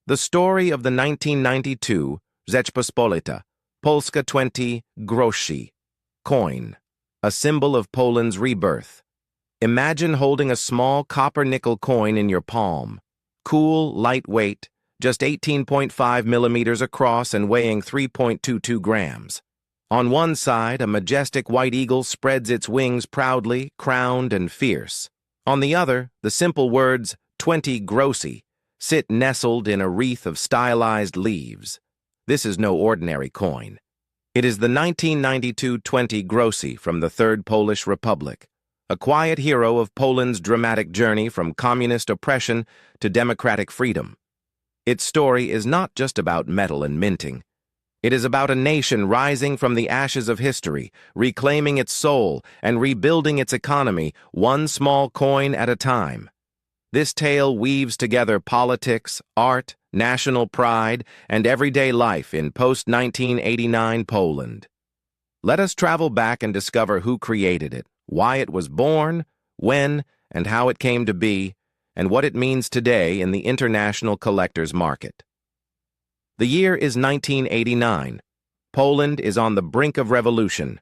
The story of the 1992 Rzeczpospolita, Polska 20 Groszy coin, a symbol of Poland's rebirth. Imagine holding a small copper-nickel coin in your palm. Cool, lightweight, just 18.5 millimeters across and weighing 3.22 grams. On one side, a majestic white eagle spreads its wings proudly, crowned and fierce. On the other, the simple words 20 Groszy sit nestled in a wreath of stylized leaves. This is no ordinary coin. It is the 1992 20 Groszy from the Third Polish Republic, a quiet hero of Poland's dramatic journey from communist oppression to democratic freedom. Its story is not just about metal and minting. It is about a nation rising from the ashes of history, reclaiming its soul, and rebuilding its economy, one small coin at a time. This tale weaves together politics, art, national pride, and everyday life in post-1989 Poland. Let us travel back and discover who created it, why it was born, when, and how it came to be, and what it means today in the international collector's market. The year is 1989. Poland is on the brink of revolution.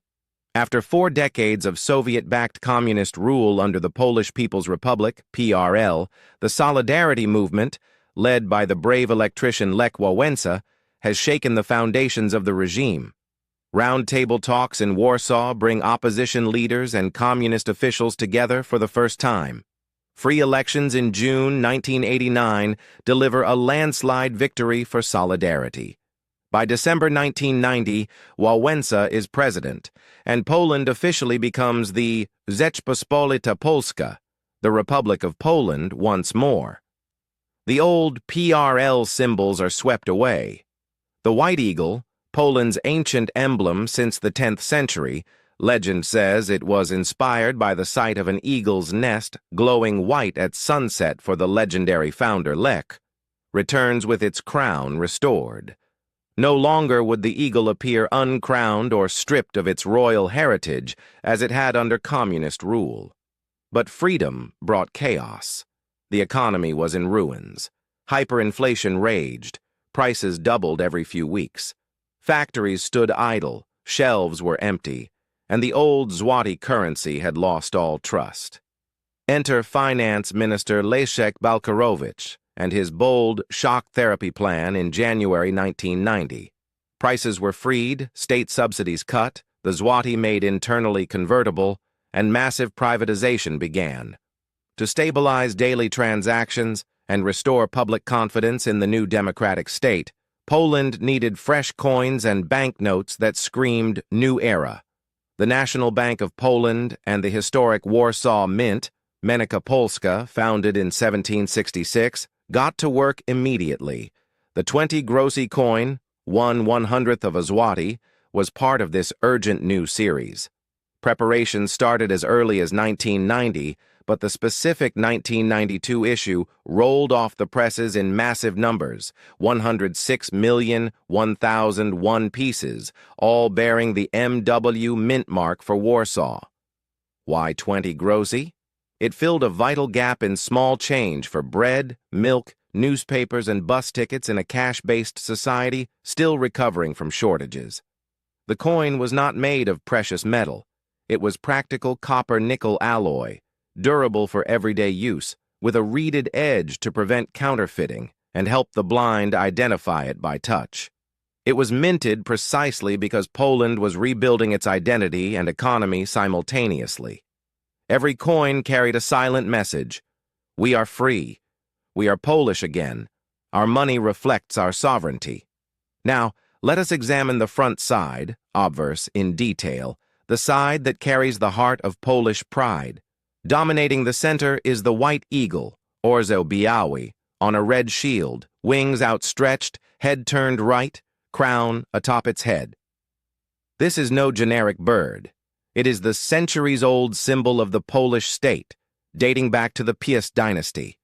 After 4 decades of Soviet-backed communist rule under the Polish People's Republic, PRL, the Solidarity movement, led by the brave electrician Lech Wałęsa, has shaken the foundations of the regime. Round-table talks in Warsaw bring opposition leaders and communist officials together for the first time. Free elections in June 1989 deliver a landslide victory for Solidarity. By December 1990, Wałęsa is president, and Poland officially becomes the Rzeczpospolita Polska, the Republic of Poland once more. The old PRL symbols are swept away. The white eagle, Poland's ancient emblem since the 10th century, legend says it was inspired by the sight of an eagle's nest glowing white at sunset for the legendary founder Lech, returns with its crown restored. No longer would the eagle appear uncrowned or stripped of its royal heritage as it had under communist rule. But freedom brought chaos. The economy was in ruins. Hyperinflation raged. Prices doubled every few weeks. Factories stood idle. Shelves were empty. And the old złoty currency had lost all trust. Enter Finance Minister Leszek Balcerowicz and his bold shock therapy plan in January 1990. Prices were freed, state subsidies cut, the złoty made internally convertible, and massive privatization began. To stabilize daily transactions and restore public confidence in the new democratic state, Poland needed fresh coins and banknotes that screamed new era. The National Bank of Poland and the historic Warsaw Mint, Moneta Polska, founded in 1766, got to work immediately. The 20 Groszy coin, 1/100th of a złoty, was part of this urgent new series. Preparations started as early as 1990, but the specific 1992 issue rolled off the presses in massive numbers, 106,001,001 pieces, all bearing the MW mint mark for Warsaw. Why 20 Groszy? It filled a vital gap in small change for bread, milk, newspapers, and bus tickets in a cash-based society still recovering from shortages. The coin was not made of precious metal. It was practical copper-nickel alloy, durable for everyday use, with a reeded edge to prevent counterfeiting and help the blind identify it by touch. It was minted precisely because Poland was rebuilding its identity and economy simultaneously. Every coin carried a silent message. We are free. We are Polish again. Our money reflects our sovereignty. Now, let us examine the front side, obverse, in detail, the side that carries the heart of Polish pride. Dominating the center is the white eagle, orzeł biały, on a red shield, wings outstretched, head turned right, crown atop its head. This is no generic bird. It is the centuries-old symbol of the Polish state, dating back to the Piast dynasty.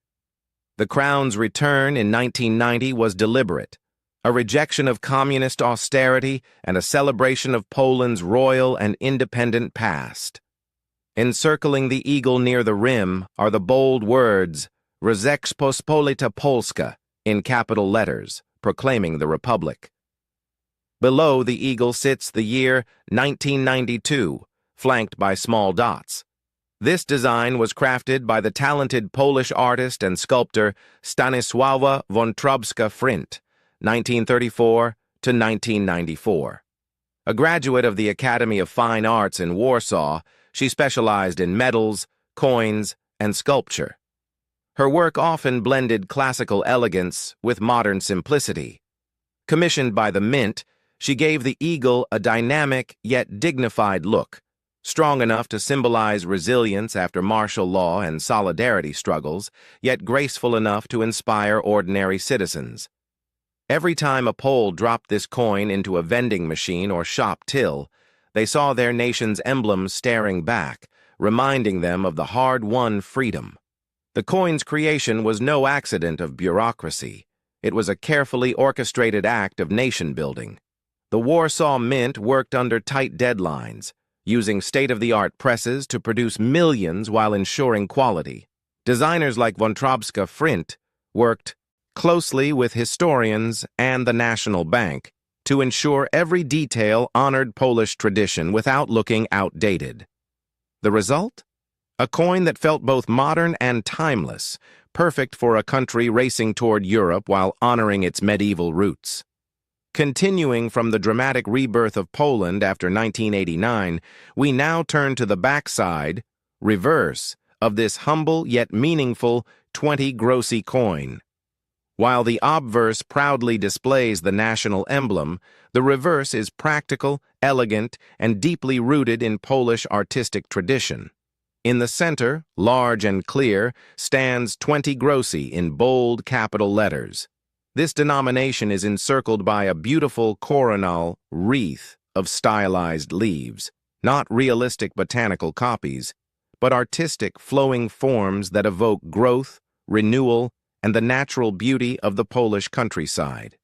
The crown's return in 1990 was deliberate, a rejection of communist austerity and a celebration of Poland's royal and independent past. Encircling the eagle near the rim are the bold words, Rzeczpospolita Polska, in capital letters, proclaiming the Republic. Below the eagle sits the year 1992, flanked by small dots. This design was crafted by the talented Polish artist and sculptor Stanisława Wątróbska-Frynt, 1934 to 1994. A graduate of the Academy of Fine Arts in Warsaw, she specialized in metals, coins, and sculpture. Her work often blended classical elegance with modern simplicity. Commissioned by the Mint, she gave the eagle a dynamic yet dignified look, strong enough to symbolize resilience after martial law and solidarity struggles, yet graceful enough to inspire ordinary citizens. Every time a Pole dropped this coin into a vending machine or shop till, they saw their nation's emblem staring back, reminding them of the hard-won freedom. The coin's creation was no accident of bureaucracy. It was a carefully orchestrated act of nation-building. The Warsaw Mint worked under tight deadlines, using state-of-the-art presses to produce millions while ensuring quality. Designers like Wątróbska-Frynt worked closely with historians and the National Bank to ensure every detail honored Polish tradition without looking outdated. The result? A coin that felt both modern and timeless, perfect for a country racing toward Europe while honoring its medieval roots. Continuing from the dramatic rebirth of Poland after 1989, we now turn to the backside, reverse, of this humble yet meaningful 20 groszy coin. While the obverse proudly displays the national emblem, the reverse is practical, elegant, and deeply rooted in Polish artistic tradition. In the center, large and clear, stands 20 groszy in bold capital letters. This denomination is encircled by a beautiful coronal wreath of stylized leaves, not realistic botanical copies, but artistic flowing forms that evoke growth, renewal, and the natural beauty of the Polish countryside.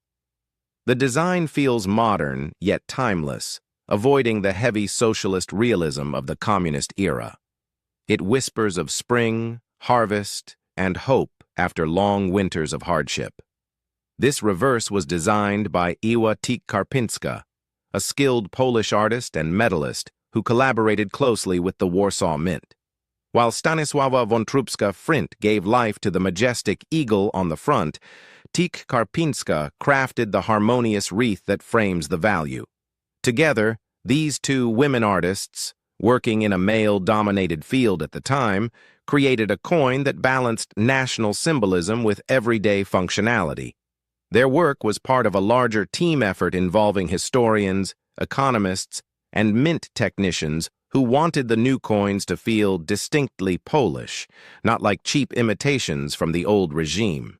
The design feels modern, yet timeless, avoiding the heavy socialist realism of the communist era. It whispers of spring, harvest, and hope after long winters of hardship. This reverse was designed by Iwa Karpinska, a skilled Polish artist and medalist who collaborated closely with the Warsaw Mint. While Stanisława Wątróbska-Frynt gave life to the majestic eagle on the front, Karpinska crafted the harmonious wreath that frames the value. Together, these two women artists, working in a male-dominated field at the time, created a coin that balanced national symbolism with everyday functionality. Their work was part of a larger team effort involving historians, economists, and mint technicians who wanted the new coins to feel distinctly Polish, not like cheap imitations from the old regime.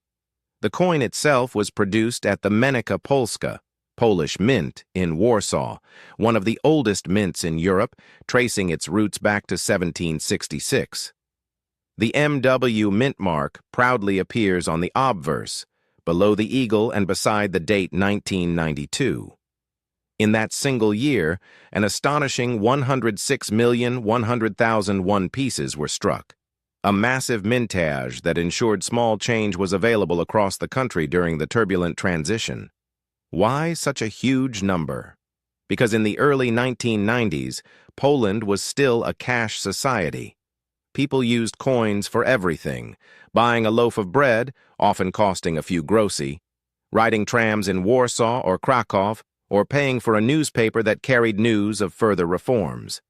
The coin itself was produced at the Moneta Polska, Polish Mint, in Warsaw, one of the oldest mints in Europe, tracing its roots back to 1766. The MW mint mark proudly appears on the obverse, below the eagle and beside the date 1992. In that single year, an astonishing 106,100,001 pieces were struck, a massive mintage that ensured small change was available across the country during the turbulent transition. Why such a huge number? Because in the early 1990s, Poland was still a cash society. People used coins for everything, buying a loaf of bread, often costing a few groszy, riding trams in Warsaw or Krakow, or paying for a newspaper that carried news of further reforms.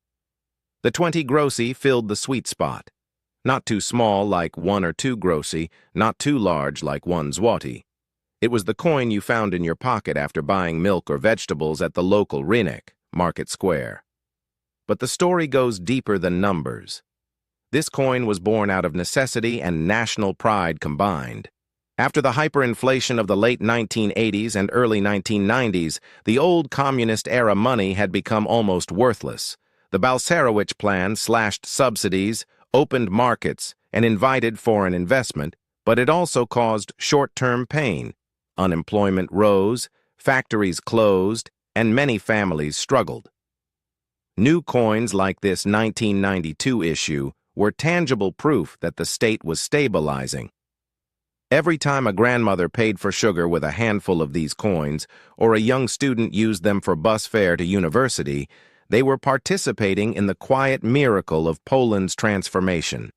The 20 groszy filled the sweet spot. Not too small like 1 or 2 groszy, not too large like 1 złoty. It was the coin you found in your pocket after buying milk or vegetables at the local rynek, market square. But the story goes deeper than numbers. This coin was born out of necessity and national pride combined. After the hyperinflation of the late 1980s and early 1990s, the old communist-era money had become almost worthless. The Balcerowicz plan slashed subsidies, opened markets, and invited foreign investment, but it also caused short-term pain. Unemployment rose, factories closed, and many families struggled. New coins like this 1992 issue were tangible proof that the state was stabilizing. Every time a grandmother paid for sugar with a handful of these coins, or a young student used them for bus fare to university, they were participating in the quiet miracle of Poland's transformation.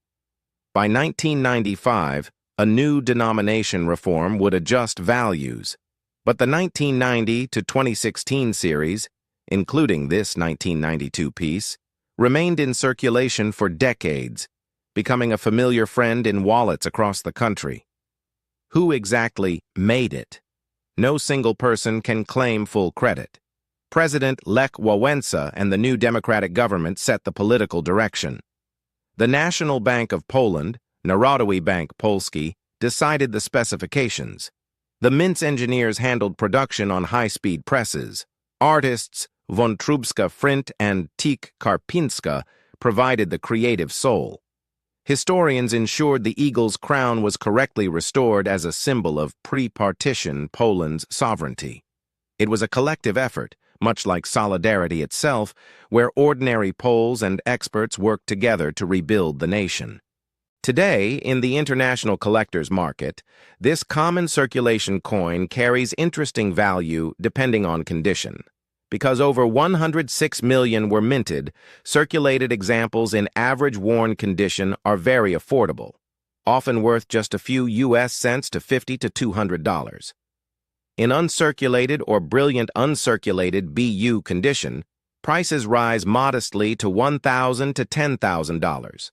By 1995, a new denomination reform would adjust values, but the 1990 to 2016 series, including this 1992 piece, remained in circulation for decades, becoming a familiar friend in wallets across the country. Who exactly made it? No single person can claim full credit. President Lech Wałęsa and the new democratic government set the political direction. The National Bank of Poland, Narodowy Bank Polski, decided the specifications. The mint's engineers handled production on high-speed presses. Artists Wątróbska Frint and Tik Karpińska provided the creative soul. Historians ensured the eagle's crown was correctly restored as a symbol of pre-partition Poland's sovereignty. It was a collective effort, much like solidarity itself, where ordinary Poles and experts worked together to rebuild the nation. Today, in the international collector's market, this common circulation coin carries interesting value depending on condition. Because over 106 million were minted, circulated examples in average worn condition are very affordable, often worth just a few US cents to $50 to $200. In uncirculated or brilliant uncirculated BU condition, prices rise modestly to $1,000 to $10,000.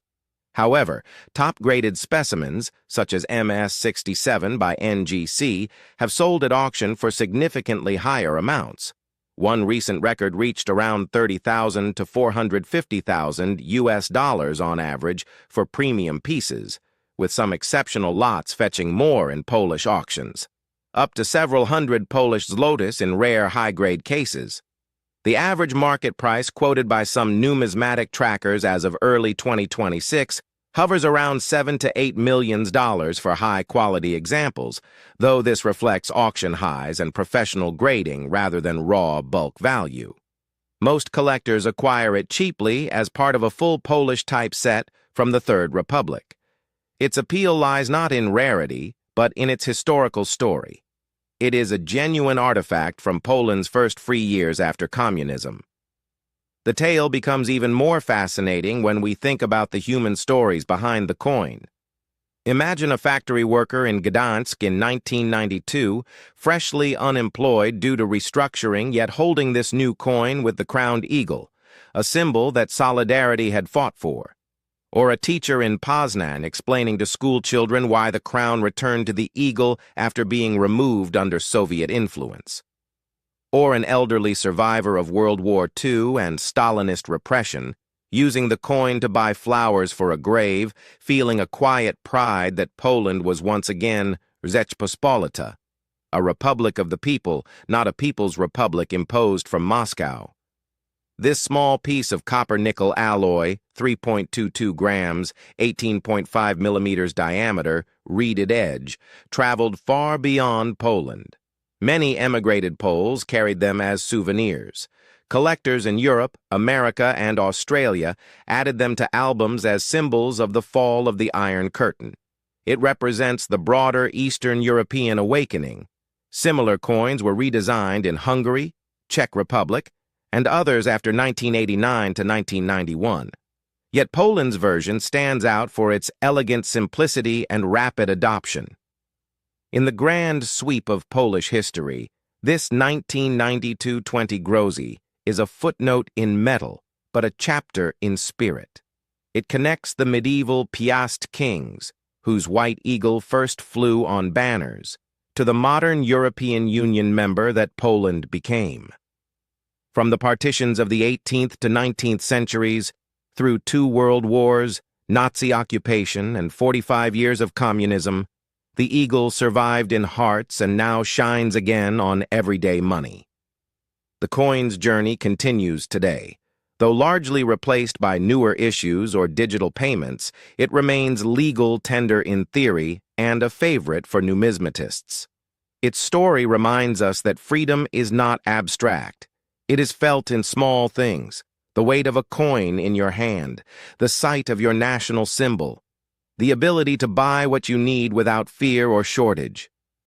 However, top-graded specimens, such as MS-67 by NGC, have sold at auction for significantly higher amounts. One recent record reached around $30,000 to $450,000 US dollars on average for premium pieces, with some exceptional lots fetching more in Polish auctions, up to several hundred Polish zlotys in rare high-grade cases. The average market price quoted by some numismatic trackers as of early 2026 hovers around $7 to $8 million for high-quality examples, though this reflects auction highs and professional grading rather than raw bulk value. Most collectors acquire it cheaply as part of a full Polish type set from the Third Republic. Its appeal lies not in rarity, but in its historical story. It is a genuine artifact from Poland's first free years after communism. The tale becomes even more fascinating when we think about the human stories behind the coin. Imagine a factory worker in Gdansk in 1992, freshly unemployed due to restructuring, yet holding this new coin with the crowned eagle, a symbol that solidarity had fought for. Or a teacher in Poznan explaining to school children why the crown returned to the eagle after being removed under Soviet influence. Or an elderly survivor of World War II and Stalinist repression, using the coin to buy flowers for a grave, feeling a quiet pride that Poland was once again Rzeczpospolita, a republic of the people, not a people's republic imposed from Moscow. This small piece of copper-nickel alloy, 3.22 grams, 18.5 millimeters diameter, reeded edge, traveled far beyond Poland. Many emigrated Poles carried them as souvenirs. Collectors in Europe, America, and Australia added them to albums as symbols of the fall of the Iron Curtain. It represents the broader Eastern European awakening. Similar coins were redesigned in Hungary, Czech Republic, and others after 1989 to 1991. Yet Poland's version stands out for its elegant simplicity and rapid adoption. In the grand sweep of Polish history, this 1992-20 Groszy is a footnote in metal, but a chapter in spirit. It connects the medieval Piast kings, whose white eagle first flew on banners, to the modern European Union member that Poland became. From the partitions of the 18th to 19th centuries, through 2 world wars, Nazi occupation, and 45 years of communism, the eagle survived in hearts and now shines again on everyday money. The coin's journey continues today. Though largely replaced by newer issues or digital payments, it remains legal tender in theory and a favorite for numismatists. Its story reminds us that freedom is not abstract. It is felt in small things, the weight of a coin in your hand, the sight of your national symbol. the ability to buy what you need without fear or shortage.